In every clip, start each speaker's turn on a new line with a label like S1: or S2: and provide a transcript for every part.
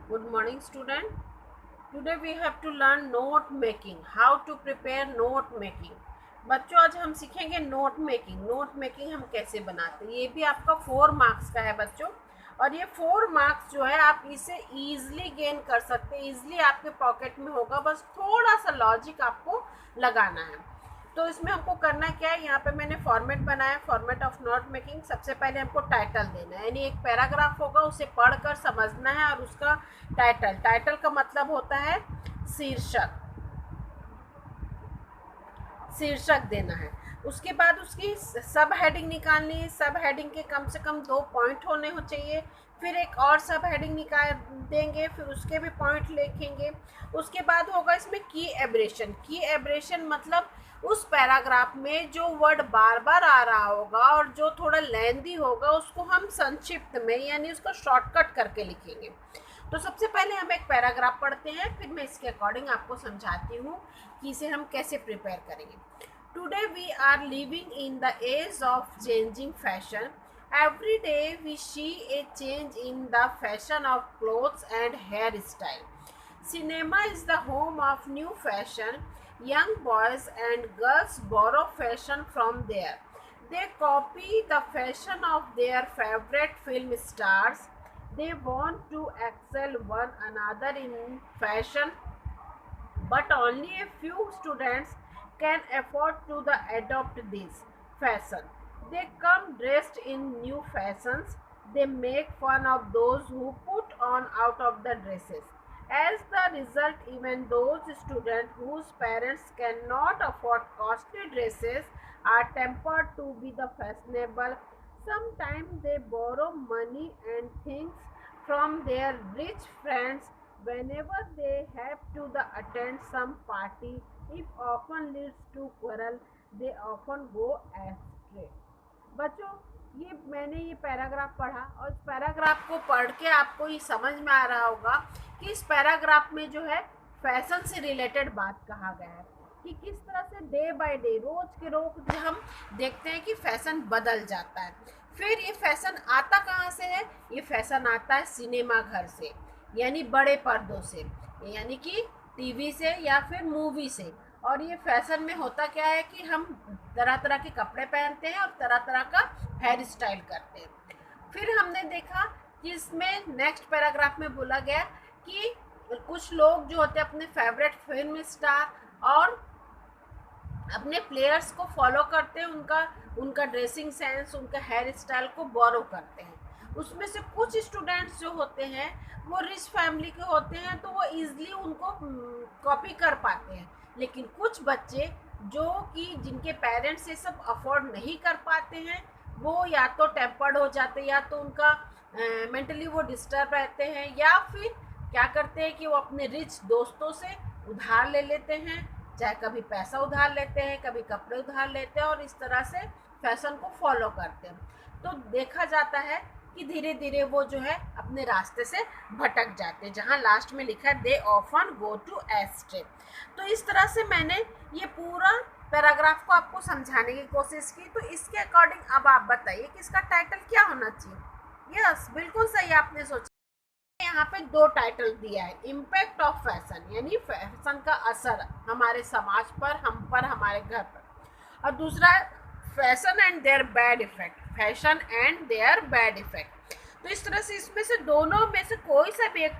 S1: Good morning, student. Today we have to learn note making. How to prepare note making. बच्चों आज हम सीखेंगे note making. Note making हम कैसे बनाते हैं, ये भी आपका 4 मार्क्स का है बच्चों। और ये 4 मार्क्स जो है आप इसे इजीली गेन कर सकते हैं, इजीली आपके पॉकेट में होगा, बस थोड़ा सा लॉजिक आपको लगाना है। तो इसमें हमको करना क्या है, यहाँ पे मैंने फॉर्मेट बनाया, फॉर्मेट ऑफ नोट मेकिंग। सबसे पहले हमको टाइटल देना है, यानी एक पैराग्राफ होगा उसे पढ़कर समझना है और उसका टाइटल, टाइटल का मतलब होता है शीर्षक, शीर्षक देना है। उसके बाद उसकी सब हेडिंग निकालनी है, सब हेडिंग के कम से कम 2 पॉइंट होने हो चाहिए। फिर एक और सब हेडिंग निकाल देंगे, फिर उसके भी पॉइंट लिखेंगे। उसके बाद होगा इसमें की एब्रेशन। की एब्रेशन मतलब उस पैराग्राफ में जो वर्ड बार बार आ रहा होगा और जो थोड़ा लेंदी होगा उसको हम संक्षिप्त में यानी उसको शॉर्टकट करके लिखेंगे। तो सबसे पहले हम एक पैराग्राफ पढ़ते हैं, फिर मैं इसके अकॉर्डिंग आपको समझाती हूँ कि इसे हम कैसे प्रिपेयर करेंगे। Today we are living in the age of changing fashion. Every day we see a change in the fashion of clothes and hairstyle. Cinema is the home of new fashion. Young boys and girls borrow fashion from there. They copy the fashion of their favorite film stars. They want to excel one another in fashion, but only a few students can afford to adopt this fashion. They come dressed in new fashions. They make fun of those who put on out of the dresses. As the result, even those students whose parents cannot afford costly dresses are tempted to be the fashionable. Sometimes they borrow money and things from their rich friends whenever they have to attend some party. It often leads to quarrel. They often go astray. बच्चों, ये मैंने ये paragraph पढ़ा और इस paragraph को पढ़ के आपको ये समझ में आ रहा होगा कि इस पैराग्राफ में जो है फैशन से रिलेटेड बात कहा गया है कि किस तरह से डे बाय डे, रोज के रोज हम देखते हैं कि फैशन बदल जाता है। फिर ये फैशन आता कहाँ से है? ये फैशन आता है सिनेमा घर से, यानी बड़े पर्दों से, यानी कि टीवी से या फिर मूवी से। और ये फैशन में होता क्या है कि हम तरह तरह के कपड़े पहनते हैं और तरह तरह का हेयर स्टाइल करते हैं। फिर हमने देखा कि इसमें नेक्स्ट पैराग्राफ में बोला गया कि कुछ लोग जो होते हैं अपने फेवरेट फिल्म स्टार और अपने प्लेयर्स को फॉलो करते हैं, उनका ड्रेसिंग सेंस, उनका हेयर स्टाइल को बोरो करते हैं। उसमें से कुछ स्टूडेंट्स जो होते हैं वो रिच फैमिली के होते हैं, तो वो इजीली उनको कॉपी कर पाते हैं। लेकिन कुछ बच्चे जो कि जिनके पेरेंट्स ये सब अफोर्ड नहीं कर पाते हैं, वो या तो टेम्पर्ड हो जाते हैं, या तो उनका मेंटली वो डिस्टर्ब रहते हैं, या फिर क्या करते हैं कि वो अपने रिच दोस्तों से उधार ले लेते हैं, चाहे कभी पैसा उधार लेते हैं, कभी कपड़े उधार लेते हैं और इस तरह से फैशन को फॉलो करते हैं। तो देखा जाता है कि धीरे धीरे वो जो है अपने रास्ते से भटक जाते हैं, जहाँ लास्ट में लिखा है they often go to astray. तो इस तरह से मैंने ये पूरा पैराग्राफ को आपको समझाने की कोशिश की। तो इसके अकॉर्डिंग अब आप बताइए कि इसका टाइटल क्या होना चाहिए। यस, बिल्कुल सही आपने सोचा। यहाँ पे 2 टाइटल दिया है, इम्पैक्ट ऑफ फैशन यानी फैशन का असर हमारे समाज पर, हम पर, हमारे घर पर, और दूसरा fashion and there bad effect, fashion and there bad effect. तो इस तरह से इसमें से दोनों में से कोई सा भी एक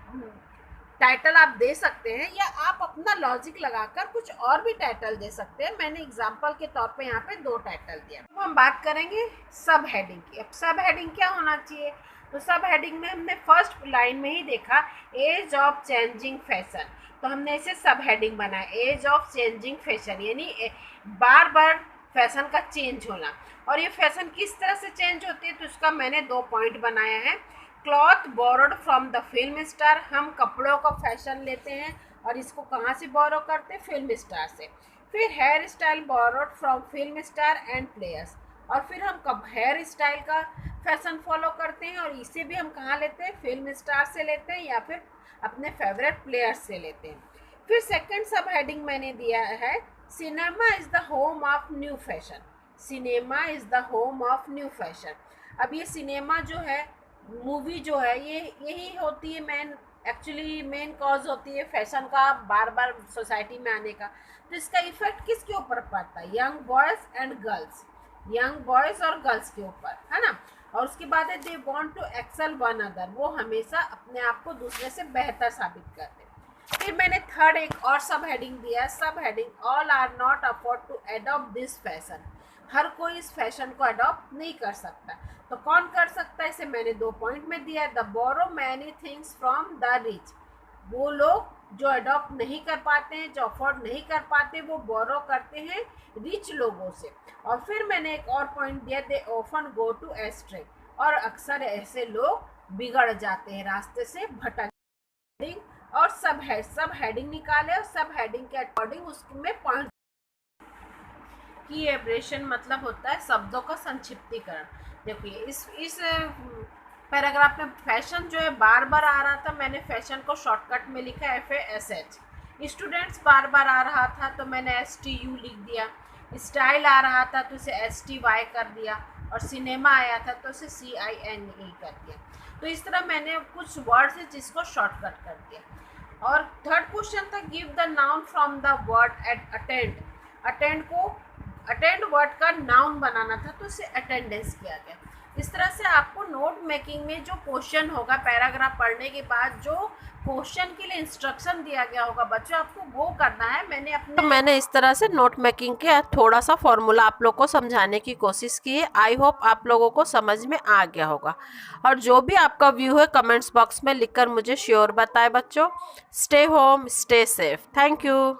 S1: टाइटल आप दे सकते हैं, या आप अपना लॉजिक लगाकर कुछ और भी टाइटल दे सकते हैं। मैंने एग्जांपल के तौर पे यहाँ पे 2 टाइटल दिया। तो हम बात करेंगे सब हेडिंग की। अब सब हेडिंग क्या होना चाहिए? तो सब हेडिंग में हमने फर्स्ट लाइन में ही देखा एज ऑफ चेंजिंग फैशन, तो हमने इसे सब हेडिंग बनाया, एज ऑफ चेंजिंग फैशन, यानी बार बार फैशन का चेंज होना। और ये फैशन किस तरह से चेंज होती है, तो इसका मैंने 2 पॉइंट बनाया है। Cloth borrowed from the film star, हम कपड़ों का फैशन लेते हैं और इसको कहाँ से बोरो करते हैं? फिल्म स्टार से। फिर hair style borrowed from film star and players, और फिर हम कब हेयर स्टाइल का फैशन फॉलो करते हैं और इसे भी हम कहाँ लेते हैं? फिल्म स्टार से लेते हैं या फिर अपने फेवरेट प्लेयर्स से लेते हैं। फिर सेकंड सब हेडिंग मैंने दिया है cinema is the home of new fashion. Cinema is the home of new fashion. अब ये सिनेमा जो है, मूवी जो है, ये यही होती है मेन एक्चुअली मेन कॉज होती है फैशन का बार बार सोसाइटी में आने का। तो इसका इफेक्ट किसके ऊपर पड़ता है? Young boys and girls, young boys और गर्ल्स के ऊपर, है ना। और उसके बाद है they want to excel one other, वो हमेशा अपने आप को दूसरे से बेहतर साबित करते हैं। फिर मैंने थर्ड एक और सब हेडिंग दिया है, सब heading all are not afford to adopt this fashion, हर कोई इस फैशन को अडॉप्ट नहीं कर सकता। तो कौन कर सकता है, इसे मैंने 2 पॉइंट में दिया है। They borrow many things from the rich, वो लोग जो अडॉप्ट नहीं कर पाते हैं, जो अफोर्ड नहीं कर पाते, वो बोरो करते हैं रिच लोगों से। और फिर मैंने एक और पॉइंट दिया, they often go to astray, और अक्सर ऐसे लोग बिगड़ जाते हैं, रास्ते से भटक। और सब हेडिंग निकाले और सब हेडिंग के अकॉर्डिंग उसमें पॉइंट की एब्रेशन मतलब होता है शब्दों का संक्षिप्तीकरण। देखिए इस पैराग्राफ में फैशन जो है बार बार आ रहा था, मैंने फैशन को शॉर्टकट में लिखा FASH। स्टूडेंट्स बार बार आ रहा था तो मैंने STU लिख दिया। स्टाइल आ रहा था तो इसे STY कर दिया, और सिनेमा आया था तो उसे CINE कर दिया। तो इस तरह मैंने कुछ वर्ड्स है जिसको शॉर्टकट कर दिया। और थर्ड क्वेश्चन था give the noun from the word at attend, attend को अटेंड वर्ड का नाउन बनाना था तो इसे अटेंडेंस किया गया। इस तरह से आपको नोट मेकिंग में जो क्वेश्चन होगा पैराग्राफ पढ़ने के बाद, जो क्वेश्चन के लिए इंस्ट्रक्शन दिया गया होगा बच्चों, आपको वो करना है। मैंने इस तरह से नोट मेकिंग के थोड़ा सा फॉर्मूला आप लोग को समझाने की कोशिश की है। आई होप आप लोगों को समझ में आ गया होगा। और जो भी आपका व्यू है कमेंट्स बॉक्स में लिखकर मुझे श्योर बताएं बच्चों। Stay home, stay safe. Thank you.